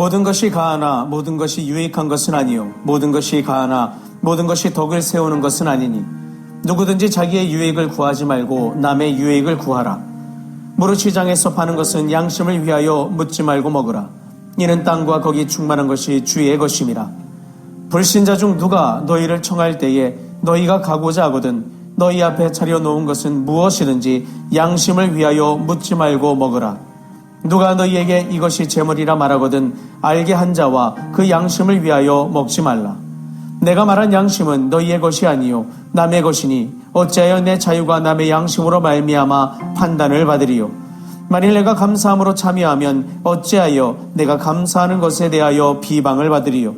모든 것이 가하나 모든 것이 유익한 것은 아니요 모든 것이 가하나 모든 것이 덕을 세우는 것은 아니니 누구든지 자기의 유익을 구하지 말고 남의 유익을 구하라. 무릇 시장에서 파는 것은 양심을 위하여 묻지 말고 먹으라. 이는 땅과 거기 충만한 것이 주의 것임이라. 불신자 중 누가 너희를 청할 때에 너희가 가고자 하거든 너희 앞에 차려놓은 것은 무엇이든지 양심을 위하여 묻지 말고 먹으라. 누가 너희에게 이것이 제물이라 말하거든 알게 한 자와 그 양심을 위하여 먹지 말라. 내가 말한 양심은 너희의 것이 아니요 남의 것이니 어찌하여 내 자유가 남의 양심으로 말미암아 판단을 받으리요. 만일 내가 감사함으로 참여하면 어찌하여 내가 감사하는 것에 대하여 비방을 받으리요.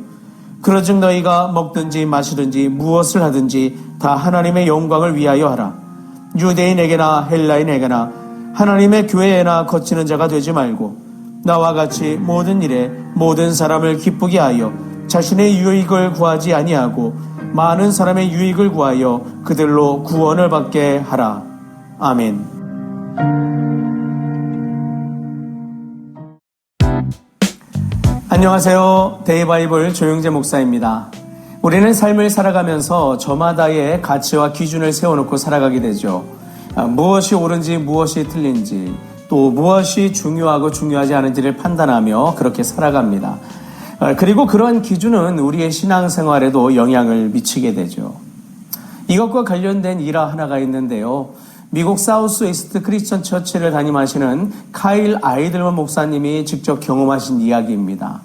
그러즉 너희가 먹든지 마시든지 무엇을 하든지 다 하나님의 영광을 위하여 하라. 유대인에게나 헬라인에게나 하나님의 교회에나 거치는 자가 되지 말고 나와 같이 모든 일에 모든 사람을 기쁘게 하여 자신의 유익을 구하지 아니하고 많은 사람의 유익을 구하여 그들로 구원을 받게 하라. 아멘. 안녕하세요. 데이바이블 조영재 목사입니다. 우리는 삶을 살아가면서 저마다의 가치와 기준을 세워놓고 살아가게 되죠. 무엇이 옳은지 무엇이 틀린지 또 무엇이 중요하고 중요하지 않은지를 판단하며 그렇게 살아갑니다. 그리고 그러한 기준은 우리의 신앙생활에도 영향을 미치게 되죠. 이것과 관련된 일화 하나가 있는데요. 미국 사우스 이스트 크리스천 처치를 담임하시는 카일 아이들먼 목사님이 직접 경험하신 이야기입니다.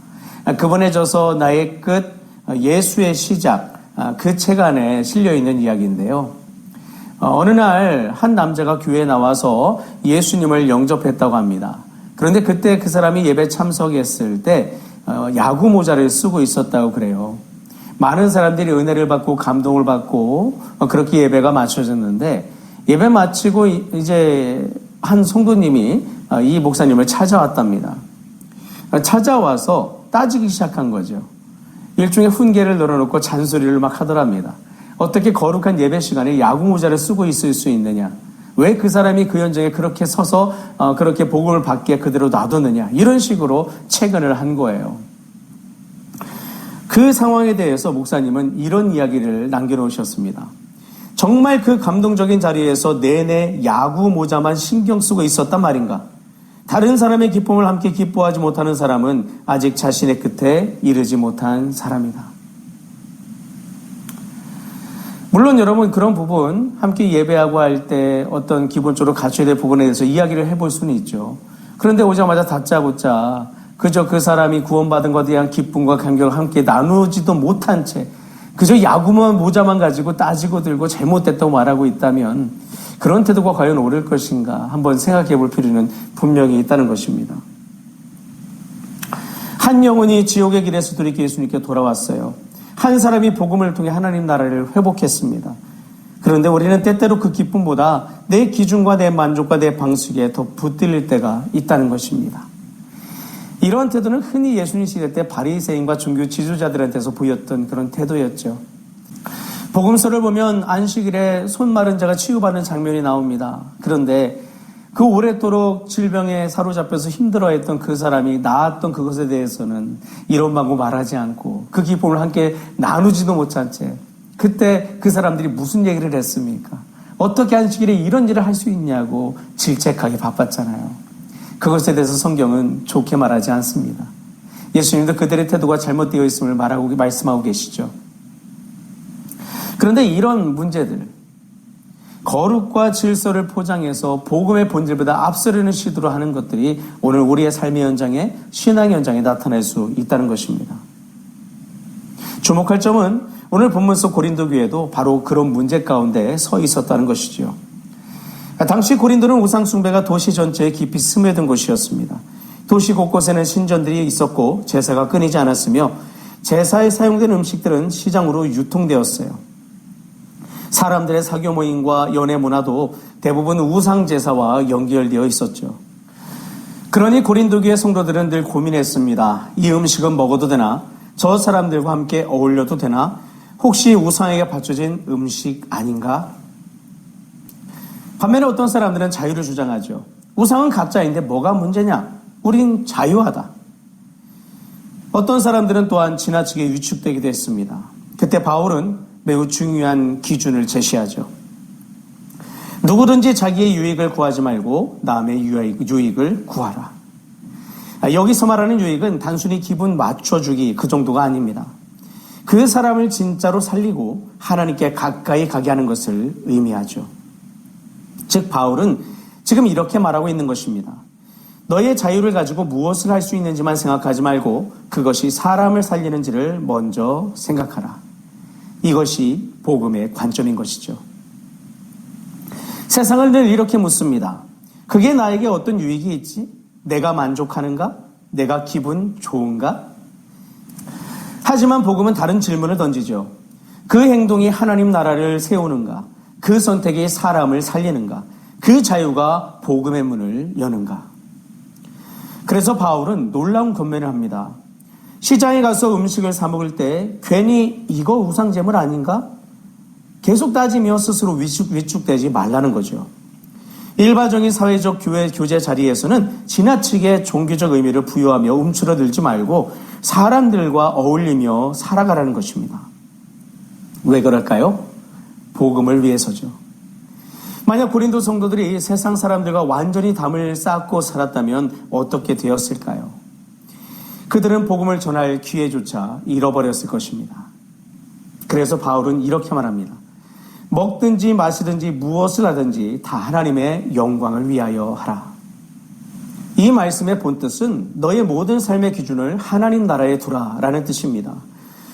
그분의 저서 나의 끝, 예수의 시작, 그 책 안에 실려있는 이야기인데요. 어느 날 한 남자가 교회에 나와서 예수님을 영접했다고 합니다. 그런데 그때 그 사람이 예배 참석했을 때 야구 모자를 쓰고 있었다고 그래요. 많은 사람들이 은혜를 받고 감동을 받고 그렇게 예배가 마쳐졌는데 예배 마치고 이제 한 성도님이 이 목사님을 찾아왔답니다. 찾아와서 따지기 시작한 거죠. 일종의 훈계를 늘어놓고 잔소리를 막 하더랍니다. 어떻게 거룩한 예배 시간에 야구 모자를 쓰고 있을 수 있느냐? 왜 그 사람이 그 현장에 그렇게 서서 그렇게 복음을 받기에 그대로 놔뒀느냐? 이런 식으로 체근을 한 거예요. 그 상황에 대해서 목사님은 이런 이야기를 남겨놓으셨습니다. 정말 그 감동적인 자리에서 내내 야구 모자만 신경 쓰고 있었단 말인가? 다른 사람의 기쁨을 함께 기뻐하지 못하는 사람은 아직 자신의 끝에 이르지 못한 사람이다. 물론 여러분 그런 부분 함께 예배하고 할 때 어떤 기본적으로 갖춰야 될 부분에 대해서 이야기를 해볼 수는 있죠. 그런데 오자마자 다짜고짜 그저 그 사람이 구원받은 것에 대한 기쁨과 감격을 함께 나누지도 못한 채 그저 야구만 모자만 가지고 따지고 들고 잘못됐다고 말하고 있다면 그런 태도가 과연 옳을 것인가 한번 생각해 볼 필요는 분명히 있다는 것입니다. 한 영혼이 지옥의 길에서 돌이켜 예수님께 돌아왔어요. 한 사람이 복음을 통해 하나님 나라를 회복했습니다. 그런데 우리는 때때로 그 기쁨보다 내 기준과 내 만족과 내 방식에 더 붙들릴 때가 있다는 것입니다. 이런 태도는 흔히 예수님 시대 때 바리새인과 종교 지도자들한테서 보였던 그런 태도였죠. 복음서를 보면 안식일에 손 마른 자가 치유받는 장면이 나옵니다. 그런데 그 오랫도록 질병에 사로잡혀서 힘들어했던 그 사람이 나았던 그것에 대해서는 이런방구 말하지 않고 그 기쁨을 함께 나누지도 못한 채 그때 그 사람들이 무슨 얘기를 했습니까? 어떻게 안식일에 이런 일을 할 수 있냐고 질책하기 바빴잖아요. 그것에 대해서 성경은 좋게 말하지 않습니다. 예수님도 그들의 태도가 잘못되어 있음을 말씀하고 계시죠. 그런데 이런 문제들, 거룩과 질서를 포장해서 복음의 본질보다 앞서려는 시도로 하는 것들이 오늘 우리의 삶의 현장에, 신앙의 현장에 나타날 수 있다는 것입니다. 주목할 점은 오늘 본문 속 고린도 교회도 바로 그런 문제 가운데 서 있었다는 것이죠. 당시 고린도는 우상 숭배가 도시 전체에 깊이 스며든 곳이었습니다. 도시 곳곳에는 신전들이 있었고 제사가 끊이지 않았으며 제사에 사용된 음식들은 시장으로 유통되었어요. 사람들의 사교 모임과 연애 문화도 대부분 우상 제사와 연결되어 있었죠. 그러니 고린도 교회 성도들은 늘 고민했습니다. 이 음식은 먹어도 되나? 저 사람들과 함께 어울려도 되나? 혹시 우상에게 바쳐진 음식 아닌가? 반면에 어떤 사람들은 자유를 주장하죠. 우상은 가짜인데 뭐가 문제냐? 우린 자유하다. 어떤 사람들은 또한 지나치게 위축되기도 했습니다. 그때 바울은 매우 중요한 기준을 제시하죠. 누구든지 자기의 유익을 구하지 말고 남의 유익을 구하라. 여기서 말하는 유익은 단순히 기분 맞춰주기 그 정도가 아닙니다. 그 사람을 진짜로 살리고 하나님께 가까이 가게 하는 것을 의미하죠. 즉 바울은 지금 이렇게 말하고 있는 것입니다. 너의 자유를 가지고 무엇을 할 수 있는지만 생각하지 말고 그것이 사람을 살리는지를 먼저 생각하라. 이것이 복음의 관점인 것이죠. 세상을 늘 이렇게 묻습니다. 그게 나에게 어떤 유익이 있지? 내가 만족하는가? 내가 기분 좋은가? 하지만 복음은 다른 질문을 던지죠. 그 행동이 하나님 나라를 세우는가? 그 선택이 사람을 살리는가? 그 자유가 복음의 문을 여는가? 그래서 바울은 놀라운 권면을 합니다. 시장에 가서 음식을 사 먹을 때 괜히 이거 우상제물 아닌가? 계속 따지며 스스로 위축되지 말라는 거죠. 일반적인 사회적 교제 자리에서는 지나치게 종교적 의미를 부여하며 움츠러들지 말고 사람들과 어울리며 살아가라는 것입니다. 왜 그럴까요? 복음을 위해서죠. 만약 고린도 성도들이 세상 사람들과 완전히 담을 쌓고 살았다면 어떻게 되었을까요? 그들은 복음을 전할 기회조차 잃어버렸을 것입니다. 그래서 바울은 이렇게 말합니다. 먹든지 마시든지 무엇을 하든지 다 하나님의 영광을 위하여 하라. 이 말씀의 본뜻은 너의 모든 삶의 기준을 하나님 나라에 두라라는 뜻입니다.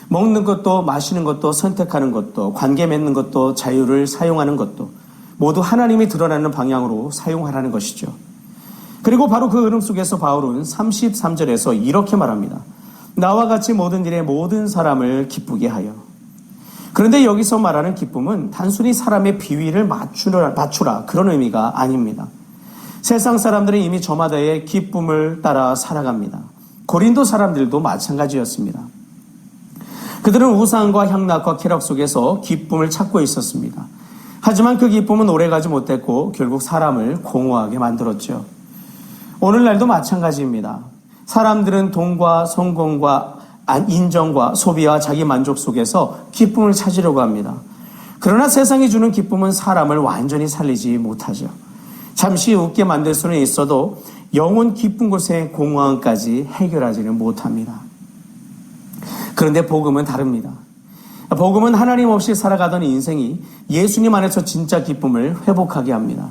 먹는 것도 마시는 것도 선택하는 것도 관계 맺는 것도 자유를 사용하는 것도 모두 하나님이 드러나는 방향으로 사용하라는 것이죠. 그리고 바로 그 흐름 속에서 바울은 33절에서 이렇게 말합니다. 나와 같이 모든 일에 모든 사람을 기쁘게 하여. 그런데 여기서 말하는 기쁨은 단순히 사람의 비위를 맞추라 그런 의미가 아닙니다. 세상 사람들은 이미 저마다의 기쁨을 따라 살아갑니다. 고린도 사람들도 마찬가지였습니다. 그들은 우상과 향락과 쾌락 속에서 기쁨을 찾고 있었습니다. 하지만 그 기쁨은 오래가지 못했고 결국 사람을 공허하게 만들었죠. 오늘날도 마찬가지입니다. 사람들은 돈과 성공과 인정과 소비와 자기 만족 속에서 기쁨을 찾으려고 합니다. 그러나 세상이 주는 기쁨은 사람을 완전히 살리지 못하죠. 잠시 웃게 만들 수는 있어도 영혼 깊은 곳의 공허함까지 해결하지는 못합니다. 그런데 복음은 다릅니다. 복음은 하나님 없이 살아가던 인생이 예수님 안에서 진짜 기쁨을 회복하게 합니다.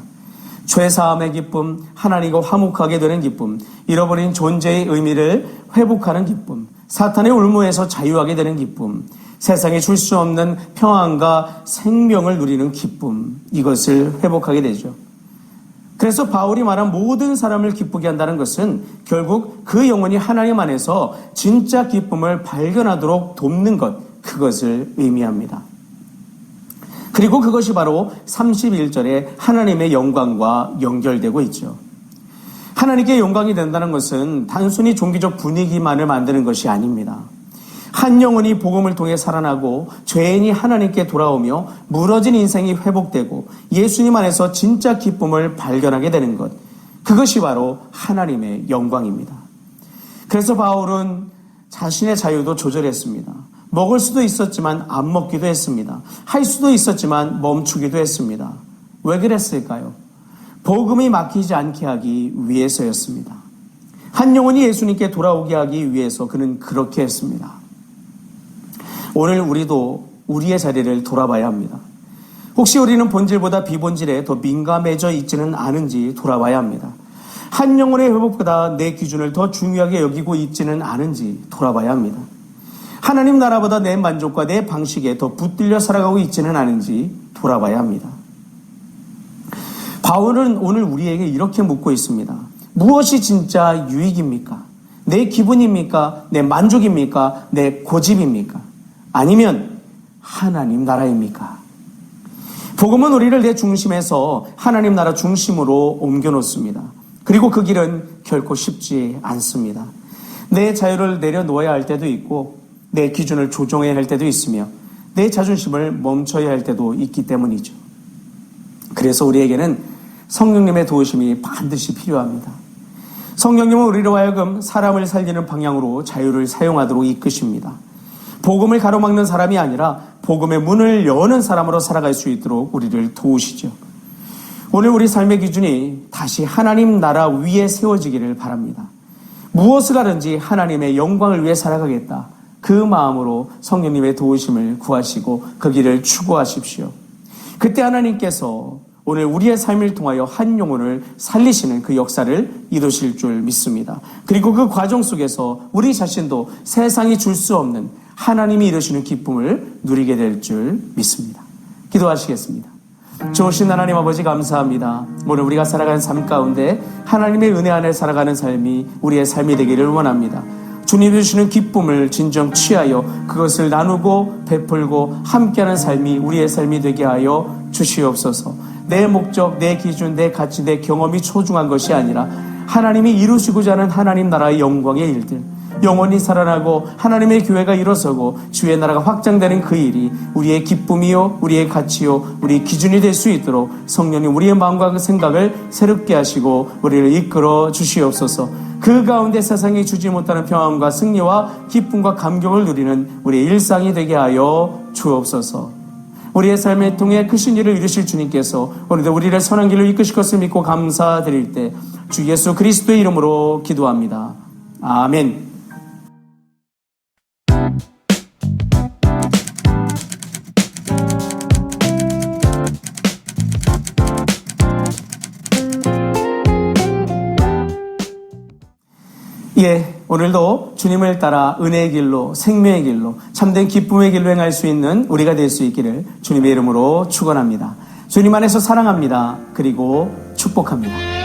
죄사함의 기쁨, 하나님과 화목하게 되는 기쁨, 잃어버린 존재의 의미를 회복하는 기쁨, 사탄의 울무에서 자유하게 되는 기쁨, 세상에 줄 수 없는 평안과 생명을 누리는 기쁨, 이것을 회복하게 되죠. 그래서 바울이 말한 모든 사람을 기쁘게 한다는 것은 결국 그 영혼이 하나님 안에서 진짜 기쁨을 발견하도록 돕는 것, 그것을 의미합니다. 그리고 그것이 바로 31절에 하나님의 영광과 연결되고 있죠. 하나님께 영광이 된다는 것은 단순히 종교적 분위기만을 만드는 것이 아닙니다. 한 영혼이 복음을 통해 살아나고 죄인이 하나님께 돌아오며 무너진 인생이 회복되고 예수님 안에서 진짜 기쁨을 발견하게 되는 것, 그것이 바로 하나님의 영광입니다. 그래서 바울은 자신의 자유도 조절했습니다. 먹을 수도 있었지만 안 먹기도 했습니다. 할 수도 있었지만 멈추기도 했습니다. 왜 그랬을까요? 복음이 막히지 않게 하기 위해서였습니다. 한 영혼이 예수님께 돌아오게 하기 위해서 그는 그렇게 했습니다. 오늘 우리도 우리의 자리를 돌아봐야 합니다. 혹시 우리는 본질보다 비본질에 더 민감해져 있지는 않은지 돌아봐야 합니다. 한 영혼의 회복보다 내 기준을 더 중요하게 여기고 있지는 않은지 돌아봐야 합니다. 하나님 나라보다 내 만족과 내 방식에 더 붙들려 살아가고 있지는 않은지 돌아봐야 합니다. 바울은 오늘 우리에게 이렇게 묻고 있습니다. 무엇이 진짜 유익입니까? 내 기분입니까? 내 만족입니까? 내 고집입니까? 아니면 하나님 나라입니까? 복음은 우리를 내 중심에서 하나님 나라 중심으로 옮겨놓습니다. 그리고 그 길은 결코 쉽지 않습니다. 내 자유를 내려놓아야 할 때도 있고 내 기준을 조정해야 할 때도 있으며 내 자존심을 멈춰야 할 때도 있기 때문이죠. 그래서 우리에게는 성령님의 도우심이 반드시 필요합니다. 성령님은 우리로 하여금 사람을 살리는 방향으로 자유를 사용하도록 이끄십니다. 복음을 가로막는 사람이 아니라 복음의 문을 여는 사람으로 살아갈 수 있도록 우리를 도우시죠. 오늘 우리 삶의 기준이 다시 하나님 나라 위에 세워지기를 바랍니다. 무엇을 하든지 하나님의 영광을 위해 살아가겠다. 그 마음으로 성령님의 도우심을 구하시고 그 길을 추구하십시오. 그때 하나님께서 오늘 우리의 삶을 통하여 한 영혼을 살리시는 그 역사를 이루실 줄 믿습니다. 그리고 그 과정 속에서 우리 자신도 세상이 줄 수 없는 하나님이 이루시는 기쁨을 누리게 될 줄 믿습니다. 기도하시겠습니다. 좋으신 하나님 아버지 감사합니다. 오늘 우리가 살아가는 삶 가운데 하나님의 은혜 안에 살아가는 삶이 우리의 삶이 되기를 원합니다. 주님이 주시는 기쁨을 진정 취하여 그것을 나누고 베풀고 함께하는 삶이 우리의 삶이 되게 하여 주시옵소서. 내 목적, 내 기준, 내 가치, 내 경험이 소중한 것이 아니라 하나님이 이루시고자 하는 하나님 나라의 영광의 일들, 영원히 살아나고 하나님의 교회가 일어서고 주의 나라가 확장되는 그 일이 우리의 기쁨이요, 우리의 가치요, 우리의 기준이 될 수 있도록 성령님 우리의 마음과 그 생각을 새롭게 하시고 우리를 이끌어 주시옵소서. 그 가운데 세상이 주지 못하는 평안과 승리와 기쁨과 감격을 누리는 우리의 일상이 되게 하여 주옵소서. 우리의 삶을 통해 크신 일을 이루실 주님께서 오늘도 우리를 선한 길로 이끄실 것을 믿고 감사드릴 때 주 예수 그리스도의 이름으로 기도합니다. 아멘. 오늘도 주님을 따라 은혜의 길로, 생명의 길로, 참된 기쁨의 길로 행할 수 있는 우리가 될 수 있기를 주님의 이름으로 축원합니다. 주님 안에서 사랑합니다. 그리고 축복합니다.